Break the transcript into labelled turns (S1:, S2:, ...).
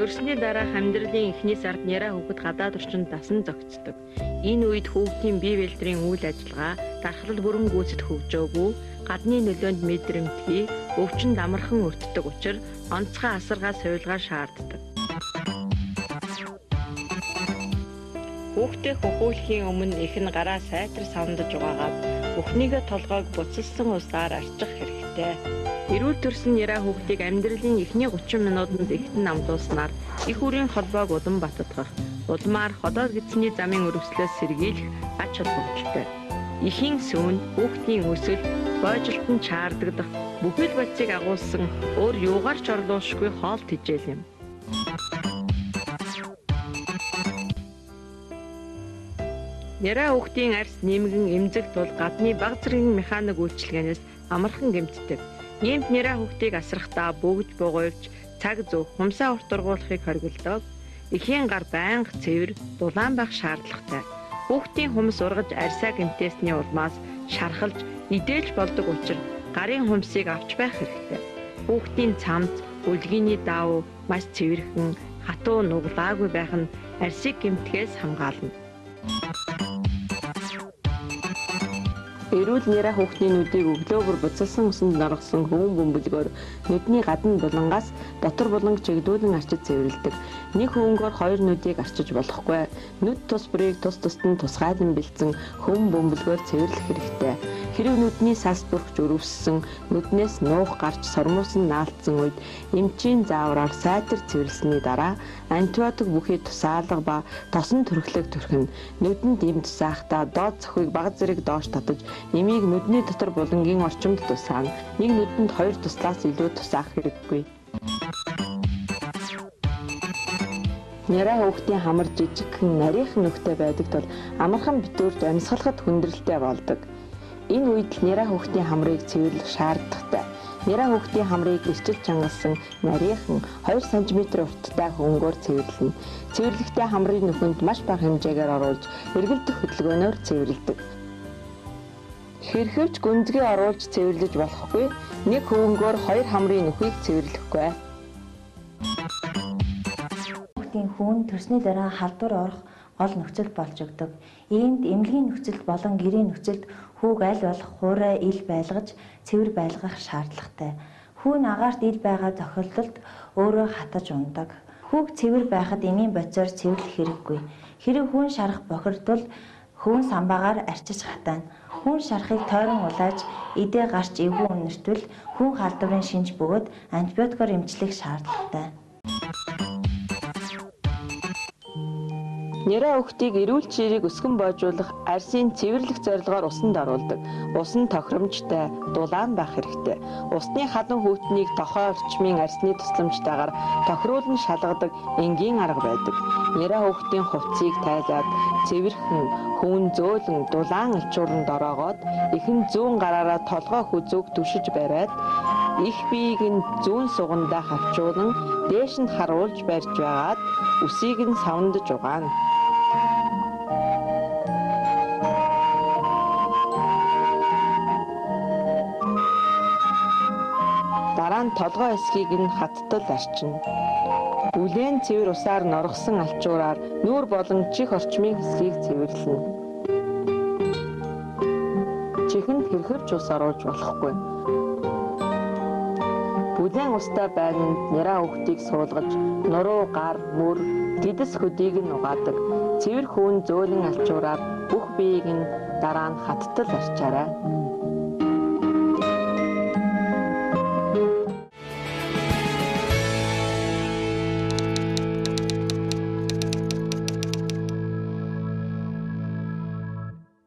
S1: Төрсний дараах амьдралын эхний сард няраа хүүхэд гадаад орчинд дасан зохицдог. Энэ үед хүүхдийн бие бэлтрийн үйл ажиллагаа дархлал бүрэн гүйцэд хөгжөөгүй, гадны нөлөөнд мэдрэмтгий, өвчнөд амархан өртдөг учраас онцгой асаргаа сувилгаа шаарддаг. Хүүхдээ хөхүүлэхийн өмнө их нь гараа сайтар савндаж угаагаад бүхнийгээ толгойг буцалсан усаар арчих хэрэгтэй. Эрүүл төрсөн няраа хүүхдийг амьдралын эхний 30 минутанд ихтэн намдуулснаар их үрийн холбоог улам баттгах, улмаар ходоод гидсний замын өрөвслөөс сэргийлэх ач холбогдолтой. Ихийн сүүн хүүхдийн өсөлт, бойжилтанд чаардагдах бүхэл бодисыг агуулсан өөр юугаар ч орлуулшгүй хоол тэжээл юм. Няраа хүүхдийн арьс нэмгэн эмзэг тул гадны бага зэргийн механик үйлчилгээнээс амархан гэмтдэг. Иймд няраа хүүхдийг асрахдаа бөгж бугуйвч цаг зөв хумсаа урт ургуулахыг хориглодог. Эхийн гар байнга цэвэр, дулаан байх шаардлагатай. Хүүхдийн хумс ургаж арьсаа гэмтээсний улмаас шархалж, идээлж болдог учраас гарын хумсыг авч байх хэрэгтэй. Хүүхдийн цамц, үлгийний даав маш цэвэрхэн, хатуу нуглаагүй байх нь арьсыг гэмтгээс хамгаална. Эрүүл няраа хүүхдийн нүдийг өглөөгөр буцалсан усанд норгосон хөвөн бөмбөлгөөр нүдний гадна булангаас дотор буланг чигдүүлэн арчиж цэвэрлэдэг. Нэг хөвөнгөөр хоёр нүдийг арчиж болохгүй. Нүд тус бүрийг тус тусад нь тусгайлан бэлдсэн хөвөн бөмбөлгөөр цэвэрлэх хэрэгтэй. Хэрэв нүдний сас бүрхж өрөвссөн, нүднээс нуух гарч сормоос нь наалтсан үед эмчийн заавраар сайтар цэвэрлсэний дараа антибиотик бүхий тусаалга ба тосон төрхлөг төрхнө. Нүдэнд эм тусаахтаа доод цохыг бага зэрэг доош татаж эмийг нүдний дотор булангийн орчимд тусаана. Нэг нүдэнд 2 туслаас илүү тусаах хэрэггүй. Няраа хүүхдийн хамар жижигхэн нарийнхан нөхтэй байдаг тул амархан битүүрж амьсгалахад хүндрэлтэй болдог. Энэ үед няраа хүүхдийн хамрыг цэвэрлэх шаардлагатай. Няраа хүүхдийн хамрыг эрчилж чангалсан нарийнхан 2 см урттай хөнгөөр цэвэрлэнэ. Цэвэрлэхдээ хамрын нөхөнд маш бага хэмжээгээр оруулж эргэлдэх хөдөлгөөнөөр цэвэрлэдэг. Хэрхэвч гүнзгий оруулж цэвэрлэж болохгүй, нэг хөвөнгөөр 2 хамрын нөхийг цэвэрлэхгүй.
S2: Хүүхдийн хүүн төрсний дараа халдвар орох гол нөхцөл болж өгдөг. Иймд эмнэлгийн нөхцөлд болон гэрийн нөхцөлд хүүг аль болох хуурай ил байлгаж цэвэр байлгах шаардлагатай. Хүүн агаарт ил байгаа тохиолдолд өөрөө хатаж ундаг. Хүүг цэвэр байхад эмийн бодисоор цэвэрлэх хэрэггүй. Хэрэв хүүн шарах бохирдвол хүүн самбаагаар арчиж хатана. Хүүн шарахыг тойрон улааж эдээ гарч эвгүй үнэртвэл хүүн халдварын шинж бөгөөд антибиотикоор эмчлэх шаардлагатай.
S1: Няраа хүүхдийг эрүүл чирийг өсгөн боожуулах арьсын цэвэрлэх зорилгоор усанд оруулдаг. Ус нь тохиромжтой, дулаан байх хэрэгтэй. Усны халуун хүйтнийг тохой орчмын арьсны тусламжтайгаар тохируулан шалгадаг энгийн арга байдаг. Няраа хүүхдийн хувцсыг тайлаад цэвэрхэн, хүүн зөөлөн, дулаан алчууранд ороогоод эхэн зүүн гараараа толгой хүзүүг түшиж бариад их биеийг нь зүүн сугандаа хавчуулан дээш нь харуулж барьж байгаад үсийг нь савндаж угаана. Дараа нь толгой эсхийг нь хаттал арчина. Бүлээн цэвэр усаар норгосон алчуураар нүүр болон чих орчмын хэсгийг цэвэрлэнэ. Чихэнд хэрхэрч ус оруулж болохгүй. Бүлээн устай байранд няраа хүүхдийг суулгаж, нуруу, гар, мөр, гидс хөдийг нь угаадаг. Цэвэр хүүн зөөлөн алчуураар бүх биеийг нь дараа нь хаттал арчаарай.